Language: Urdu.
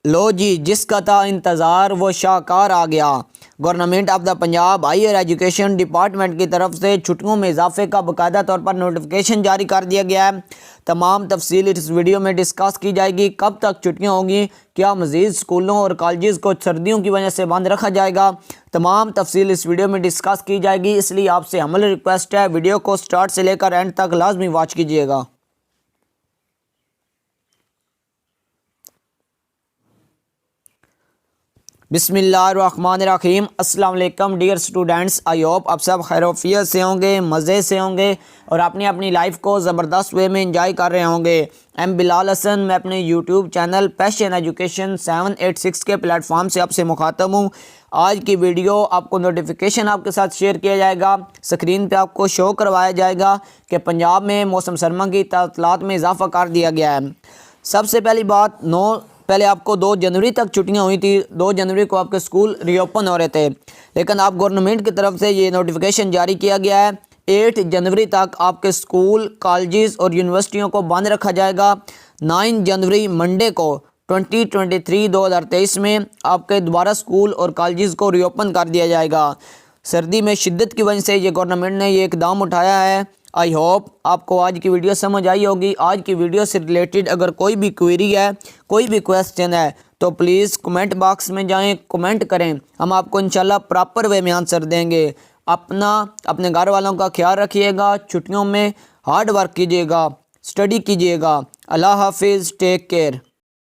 لو جی، جس کا تھا انتظار وہ شاہکار آ گیا۔ Government of the Punjab higher education department کی طرف سے چھٹیوں میں اضافے کا باقاعدہ طور پر نوٹیفیکیشن جاری کر دیا گیا ہے۔ تمام تفصیل اس ویڈیو میں ڈسکس کی جائے گی۔ کب تک چھٹیاں ہوں گی، کیا مزید اسکولوں اور کالجز کو سردیوں کی وجہ سے بند رکھا جائے گا، تمام تفصیل اس ویڈیو میں ڈسکس کی جائے گی۔ اس لیے آپ سے عمل ریکویسٹ ہے، ویڈیو کو سٹارٹ سے لے کر اینڈ تک لازمی واچ کیجیے گا۔ بسم اللہ الرحمن الرحیم۔ السلام علیکم ڈیئر اسٹوڈنٹس، آئی ہوپ آپ سب خیر و عافیت سے ہوں گے، مزے سے ہوں گے اور اپنی لائف کو زبردست وے میں انجوائے کر رہے ہوں گے۔ ایم بلال حسن، میں اپنے یوٹیوب چینل پیشن ایجوکیشن 786 کے پلیٹ فارم سے آپ سے مخاطب ہوں۔ آج کی ویڈیو آپ کو نوٹیفیکیشن آپ کے ساتھ شیئر کیا جائے گا، سکرین پہ آپ کو شو کروایا جائے گا کہ پنجاب میں موسم سرما کی تعطیلات میں اضافہ کر دیا گیا ہے۔ سب سے پہلی بات، پہلے آپ کو 2 جنوری تک چھٹیاں ہوئی تھی، 2 جنوری کو آپ کے اسکول ری اوپن ہو رہے تھے، لیکن آپ گورنمنٹ کی طرف سے یہ نوٹیفیکیشن جاری کیا گیا ہے 8 جنوری تک آپ کے اسکول، کالجز اور یونیورسٹیوں کو بند رکھا جائے گا۔ 9 جنوری منڈے کو 2023 میں آپ کے دوبارہ اسکول اور کالجز کو ری اوپن کر دیا جائے گا۔ سردی میں شدت کی وجہ سے یہ گورنمنٹ نے یہ اقدام اٹھایا ہے۔ آئی ہوپ آپ کو آج کی ویڈیو سمجھ آئی ہوگی۔ آج کی ویڈیو سے ریلیٹڈ اگر کوئی بھی کوئری ہے، کوئی بھی کویسچن ہے تو پلیز کمنٹ باکس میں جائیں، کمنٹ کریں، ہم آپ کو انشاءاللہ پراپر وے میں آنسر دیں گے۔ اپنے گھر والوں کا خیال رکھیے گا، چھٹیوں میں ہارڈ ورک کیجیے گا، اسٹڈی کیجیے گا۔ اللہ حافظ، ٹیک کیئر۔